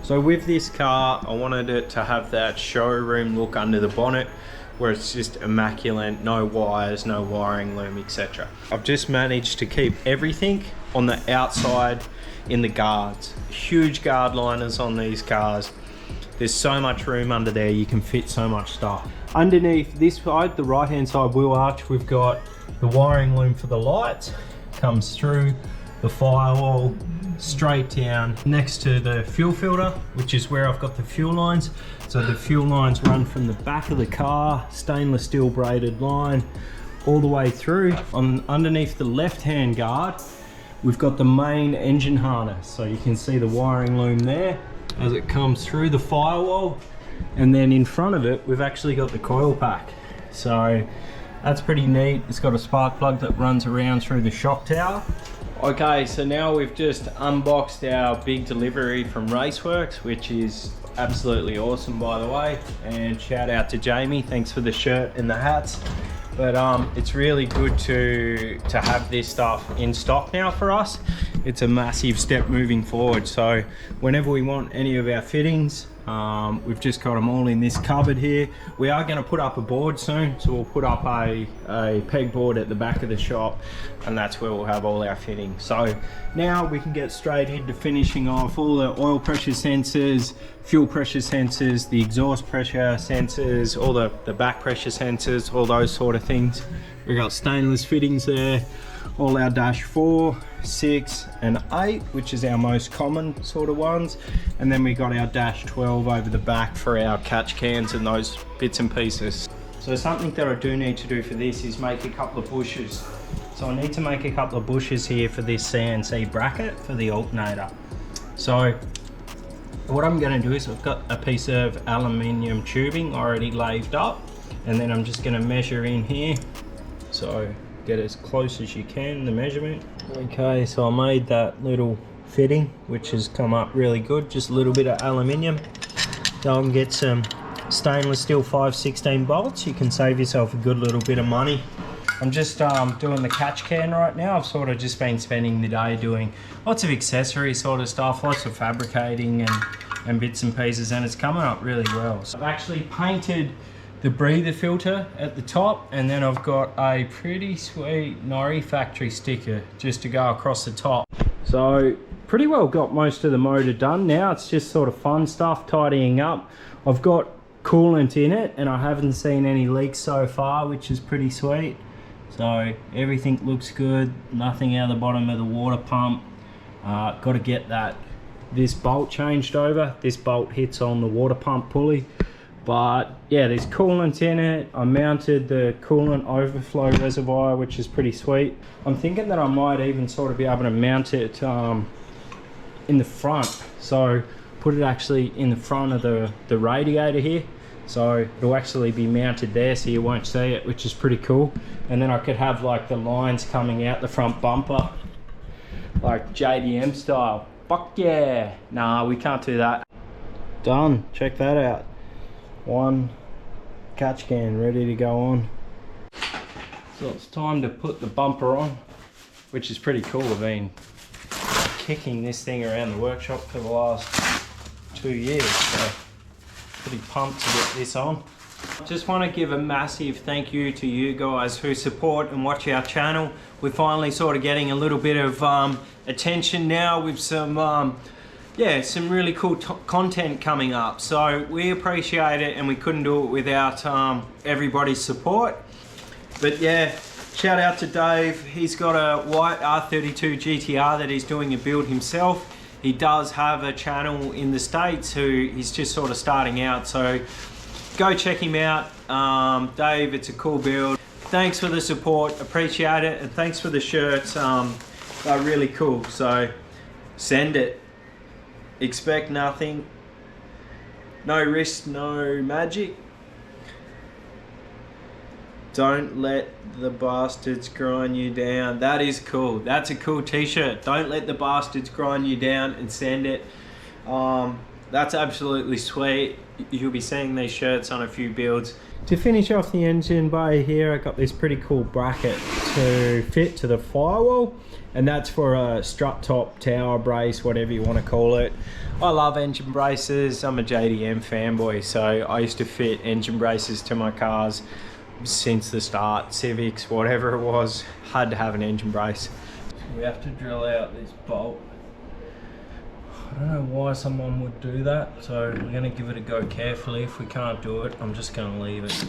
So with this car, I wanted it to have that showroom look under the bonnet, where it's just immaculate, no wires, no wiring loom, etc. I've just managed to keep everything on the outside in the guards. Huge guard liners on these cars. There's so much room under there, you can fit so much stuff. Underneath this side, the right hand side wheel arch, we've got the wiring loom for the lights, comes through the firewall, straight down next to the fuel filter, which is where I've got the fuel lines. So the fuel lines run from the back of the car, stainless steel braided line, all the way through. Underneath the left hand guard, we've got the main engine harness. So you can see the wiring loom there as it comes through the firewall. And then in front of it, we've actually got the coil pack. So that's pretty neat. It's got a spark plug that runs around through the shock tower. Okay, so now we've just unboxed our big delivery from Raceworks, which is absolutely awesome, by the way. And shout out to Jamie, thanks for the shirt and the hats. But it's really good to have this stuff in stock now for us. It's a massive step moving forward. So whenever we want any of our fittings, we've just got them all in this cupboard here. We are going to put up a board soon, so we'll put up a pegboard at the back of the shop, and that's where we'll have all our fittings. So now we can get straight into finishing off all the oil pressure sensors, fuel pressure sensors, the exhaust pressure sensors, all the back pressure sensors, all those sort of things. We've got stainless fittings there, all our dash 4, 6 and 8, which is our most common sort of ones, and then we got our dash 12 over the back for our catch cans and those bits and pieces. So something that I do need to do for this is make a couple of bushes. So I need to make a couple of bushes here for this CNC bracket for the alternator. So what I'm going to do is I've got a piece of aluminium tubing already lathed up, and then I'm just going to measure in here. So get as close as you can, the measurement. Okay, so I made that little fitting, which has come up really good, just a little bit of aluminium. Go and get some stainless steel 5/16 bolts. You can save yourself a good little bit of money. I'm just doing the catch can right now. I've sort of just been spending the day doing lots of accessory sort of stuff, lots of fabricating and bits and pieces, and it's coming up really well. So I've actually painted the breather filter at the top, and then I've got a pretty sweet Nori factory sticker just to go across the top. So pretty well got most of the motor done now. It's just sort of fun stuff, tidying up. I've got coolant in it and I haven't seen any leaks so far, which is pretty sweet. So everything looks good, nothing out of the bottom of the water pump. Got to get this bolt changed over. This bolt hits on the water pump pulley. But yeah, there's coolant in it. I mounted the coolant overflow reservoir, which is pretty sweet. I'm thinking that I might even sort of be able to mount it in the front. So put it actually in the front of the radiator here. So it'll actually be mounted there so you won't see it, which is pretty cool. And then I could have like the lines coming out the front bumper, like JDM style. Fuck yeah. Nah, we can't do that. Done, check that out. One catch can ready to go on. So it's time to put the bumper on, which is pretty cool. I've been kicking this thing around the workshop for the last 2 years, so pretty pumped to get this on. Just want to give a massive thank you to you guys who support and watch our channel. We're finally sort of getting a little bit of attention now with some some really cool content coming up, so we appreciate it, and we couldn't do it without everybody's support. But yeah, shout out to Dave. He's got a white R32 GTR that he's doing a build himself. He does have a channel in the States who he's just sort of starting out, so go check him out. Dave, it's a cool build. Thanks for the support, appreciate it, and thanks for the shirts. They're really cool, so send it. Expect nothing, no risk, no magic. Don't let the bastards grind you down. That is cool. That's a cool t-shirt. Don't let the bastards grind you down, and send it. That's absolutely sweet. You'll be seeing these shirts on a few builds. To finish off the engine bay here, I got this pretty cool bracket to fit to the firewall, and that's for a strut top, tower brace, whatever you want to call it. I love engine braces. I'm a JDM fanboy, so I used to fit engine braces to my cars since the start. Civics, whatever it was, had to have an engine brace. We have to drill out this bolt. I don't know why someone would do that, so we're going to give it a go carefully. If we can't do it, I'm just going to leave it.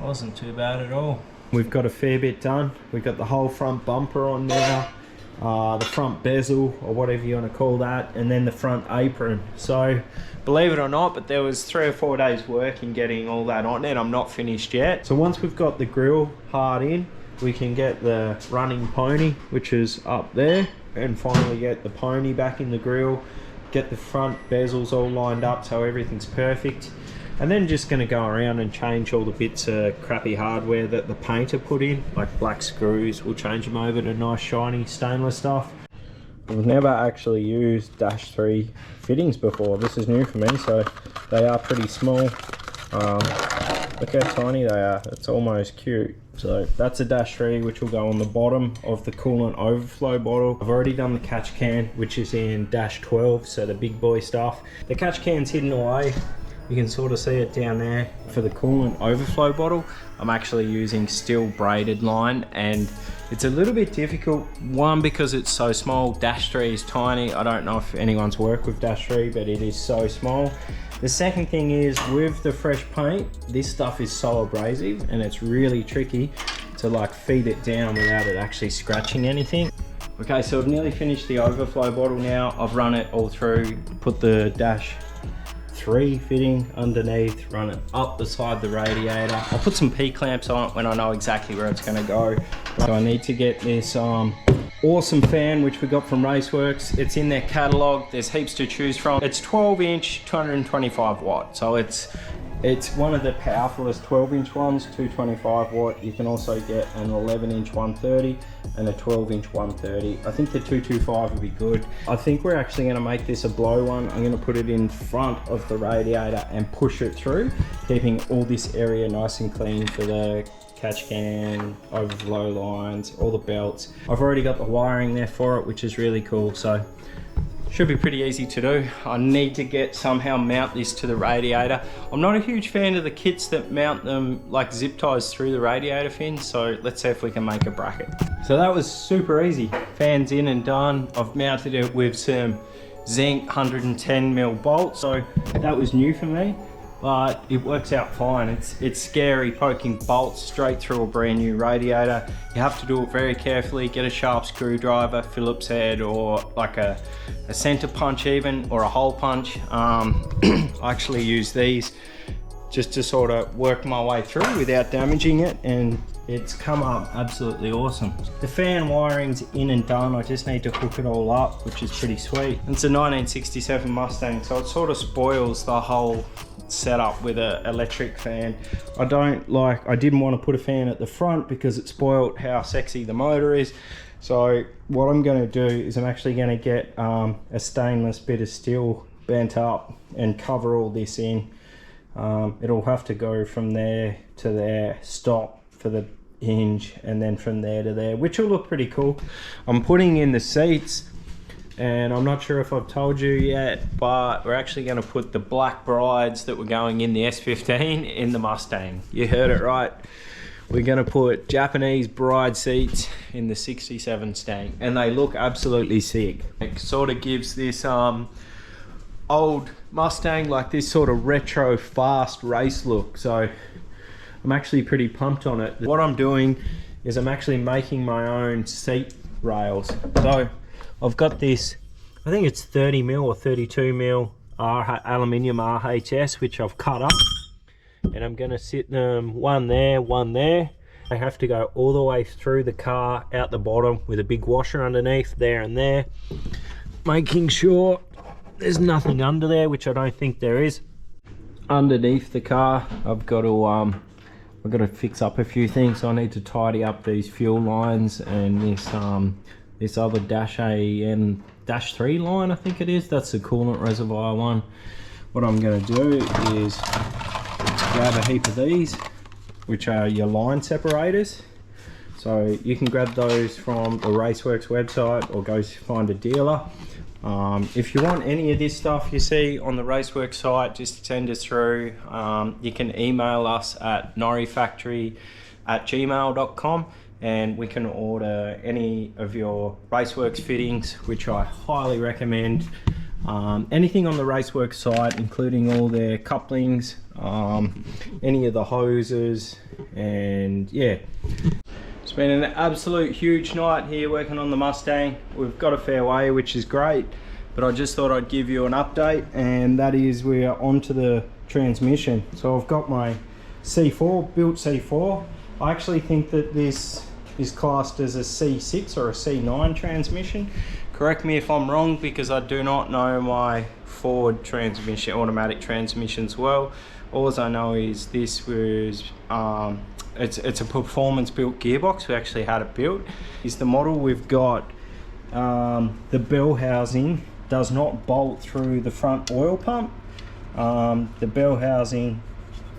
Wasn't too bad at all. We've got a fair bit done. We've got the whole front bumper on now. The front bezel, or whatever you want to call that, and then the front apron. So believe it or not, but there was 3 or 4 days work in getting all that on, and I'm not finished yet. So once we've got the grille hard in, we can get the running pony, which is up there, and finally get the pony back in the grille, get the front bezels all lined up so everything's perfect. And then just going to go around and change all the bits of crappy hardware that the painter put in, like black screws. We'll change them over to nice shiny stainless stuff. I've never actually used Dash 3 fittings before. This is new for me, so they are pretty small. Look how tiny they are. It's almost cute. So that's a Dash 3, which will go on the bottom of the coolant overflow bottle. I've already done the catch can, which is in Dash 12, so the big boy stuff. The catch can's hidden away. You can sort of see it down there. For the coolant overflow bottle, I'm actually using steel braided line, and it's a little bit difficult. One, because it's so small. Dash 3 is tiny. I don't know if anyone's worked with Dash 3, but it is so small. The second thing is, with the fresh paint, this stuff is so abrasive, and it's really tricky to like feed it down without it actually scratching anything. Okay, so I've nearly finished the overflow bottle now. I've run it all through, put the Dash 3 fitting underneath, run it up the side of the radiator. I'll put some P-clamps on it when I know exactly where it's going to go. So I need to get this awesome fan, which we got from Raceworks. It's in their catalog. There's heaps to choose from. It's 12-inch, 225 watt. So it's one of the powerfulest 12-inch ones, 225 watt. You can also get an 11-inch 130 and a 12-inch 130. I think the 225 would be good. I think we're actually going to make this a blow one. I'm going to put it in front of the radiator and push it through, keeping all this area nice and clean for the catch can, overflow lines, all the belts. I've already got the wiring there for it, which is really cool. So should be pretty easy to do. I need to somehow mount this to the radiator. I'm not a huge fan of the kits that mount them like zip ties through the radiator fin, so let's see if we can make a bracket. So that was super easy. Fans in and done. I've mounted it with some zinc 110mm bolts, so that was new for me, but it works out fine. It's scary poking bolts straight through a brand new radiator. You have to do it very carefully. Get a sharp screwdriver, Phillips head, or like a center punch even, or a hole punch. I actually use these just to sort of work my way through without damaging it, and it's come up absolutely awesome. The fan wiring's in and done. I just need to hook it all up, which is pretty sweet. It's a 1967 Mustang, so it sort of spoils the whole setup with an electric fan. I didn't want to put a fan at the front because it spoiled how sexy the motor is. So what I'm going to do is I'm actually going to get a stainless bit of steel bent up and cover all this in. It'll have to go from there to there, stop for the hinge, and then from there to there, which will look pretty cool. I'm putting in the seats, and I'm not sure if I've told you yet, but we're actually going to put the black brides that were going in the S15 in the Mustang. You heard it right. We're going to put Japanese bride seats in the 67 Mustang, and they look absolutely sick. It sort of gives this old Mustang like this sort of retro fast race look, so I'm actually pretty pumped on it. What I'm doing is I'm actually making my own seat rails. So I've got this, I think it's 30mm or 32mm aluminium RHS, which I've cut up, and I'm going to sit them one there, one there. I have to go all the way through the car out the bottom with a big washer underneath there and there, making sure there's nothing under there, which I don't think there is. underneath the car, I've got to fix up a few things. I need to tidy up these fuel lines and this other dash A and dash 3 line, I think it is. That's the coolant reservoir one. What I'm going to do is grab a heap of these, which are your line separators. So you can grab those from the Raceworks website or go find a dealer. If you want any of this stuff you see on the Raceworks site, just send us through. You can email us at norifactory@gmail.com and we can order any of your Raceworks fittings, which I highly recommend. Anything on the Raceworks site, including all their couplings, any of the hoses, and yeah. It's been an absolute huge night here working on the Mustang. We've got a fair way, which is great, but I just thought I'd give you an update, and that is we are onto the transmission. So I've got my C4, built C4. I actually think that this is classed as a C6 or a C9 transmission. Correct me if I'm wrong, because I do not know my Ford transmission, automatic transmissions well. All I know is this was it's a performance built gearbox. We actually had it built. Is the model we've got. The bell housing does not bolt through the front oil pump. The bell housing,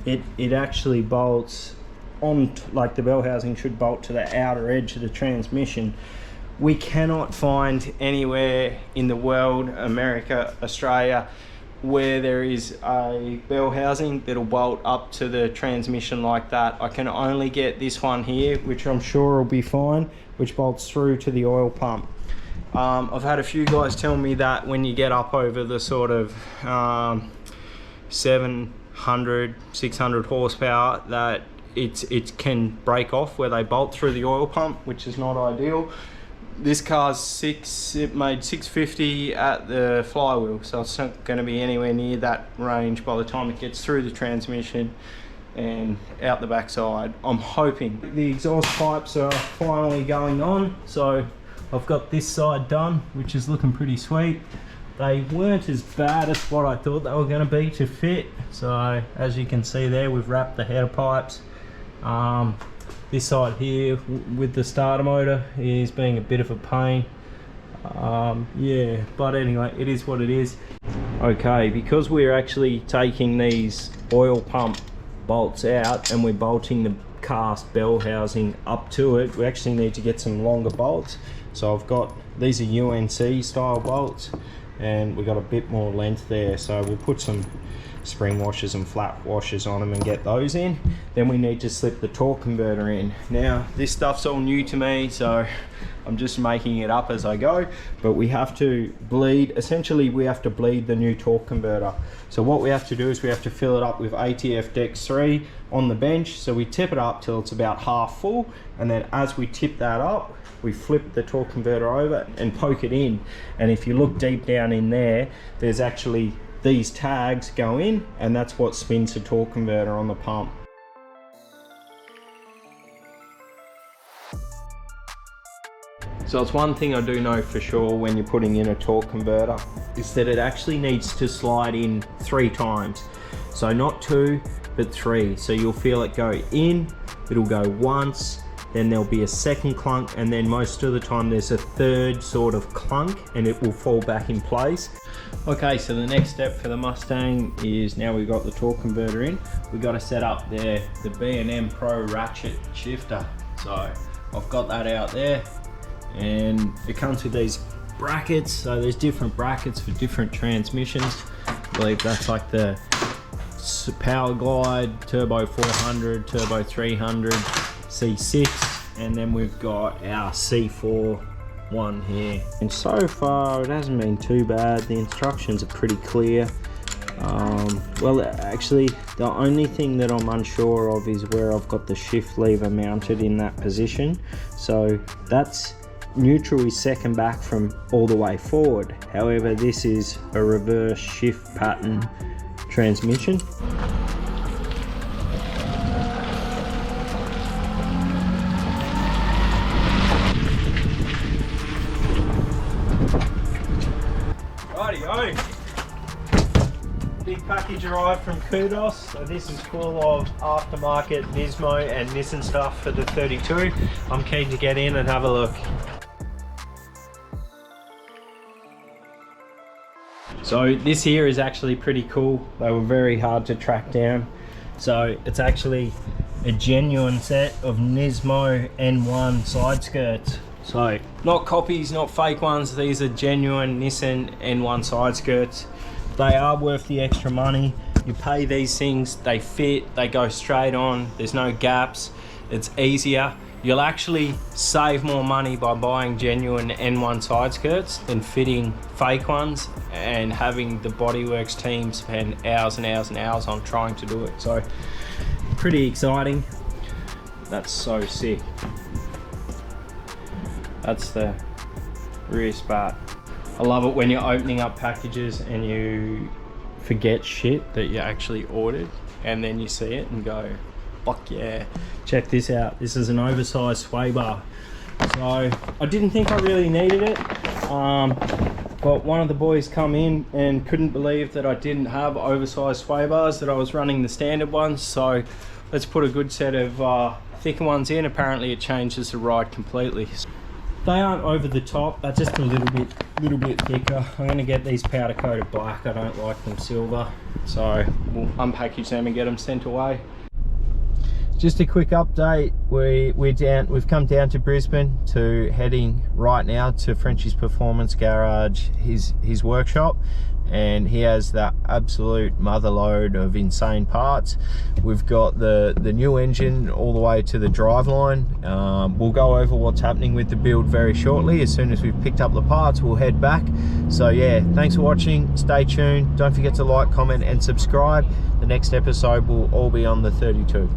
it actually bolts on, like the bell housing should bolt to the outer edge of the transmission. We cannot find anywhere in the world, America, Australia, where there is a bell housing that'll bolt up to the transmission like that. I can only get this one here, which I'm sure will be fine, which bolts through to the oil pump. I've had a few guys tell me that when you get up over the sort of 700, 600 horsepower, that it can break off where they bolt through the oil pump, which is not ideal. This car's it made 650 at the flywheel, so it's not going to be anywhere near that range by the time it gets through the transmission and out the backside. I'm hoping. The exhaust pipes are finally going on, so I've got this side done, which is looking pretty sweet. They weren't as bad as what I thought they were going to be to fit, so as you can see there, we've wrapped the header pipes. This side here with the starter motor is being a bit of a pain. Yeah, but anyway, it is what it is. Okay, because we're actually taking these oil pump bolts out and we're bolting the cast bell housing up to it, we actually need to get some longer bolts. So I've got, these are UNC style bolts, and we've got a bit more length there, so we'll put some spring washers and flat washers on them and get those in. Then we need to slip the torque converter in. Now this stuff's all new to me, so I'm just making it up as I go, but we have to bleed, essentially we have to bleed the new torque converter. So what we have to do is we have to fill it up with ATF Dex 3 on the bench. So we tip it up till it's about half full, and then as we tip that up, we flip the torque converter over and poke it in. And if you look deep down in there, there's actually these tags go in, and that's what spins the torque converter on the pump. So it's one thing I do know for sure when you're putting in a torque converter, is that it actually needs to slide in 3 times. So not 2, but 3. So you'll feel it go in, it'll go once, then there'll be a second clunk, and then most of the time there's a third sort of clunk, and it will fall back in place. Okay, so the next step for the Mustang is, now we've got the torque converter in, we've got to set up the B&M Pro ratchet shifter. So I've got that out there, and it comes with these brackets. So there's different brackets for different transmissions. I believe that's like the Power Glide, Turbo 400, Turbo 300, C6, and then we've got our C4 one here. And so far it hasn't been too bad. The instructions are pretty clear. Well, actually the only thing that I'm unsure of is where I've got the shift lever mounted in that position. So that's neutral is second back from all the way forward. However, this is a reverse shift pattern transmission. Rightio. Big package arrived from Kudos. So this is full of aftermarket Nismo and Nissan stuff for the 32. I'm keen to get in and have a look. So this here is actually pretty cool. They were very hard to track down. So it's actually a genuine set of Nismo N1 side skirts. So not copies, not fake ones. These are genuine Nissan N1 side skirts. They are worth the extra money. You pay these things, they fit, they go straight on, there's no gaps, it's easier. You'll actually save more money by buying genuine N1 side skirts than fitting fake ones and having the Bodyworks team spend hours and hours and hours on trying to do it. So pretty exciting. That's so sick. That's the rear spat. I love it when you're opening up packages and you forget shit that you actually ordered, and then you see it and go, fuck yeah, check this out. This is an oversized sway bar. So I didn't think I really needed it, but one of the boys come in and couldn't believe that I didn't have oversized sway bars, that I was running the standard ones. So let's put a good set of thicker ones in. Apparently it changes the ride completely. They aren't over the top, they're just a little bit thicker. I'm going to get these powder coated black. I don't like them silver, so we'll unpackage them and get them sent away. Just a quick update, we've come down to Brisbane, to heading right now to Frenchys Performance Garage, his workshop, and he has that absolute mother load of insane parts. We've got the new engine all the way to the driveline. We'll go over what's happening with the build very shortly. As soon as we've picked up the parts, we'll head back. So yeah, thanks for watching, stay tuned, don't forget to like, comment and subscribe. The next episode will all be on the 32.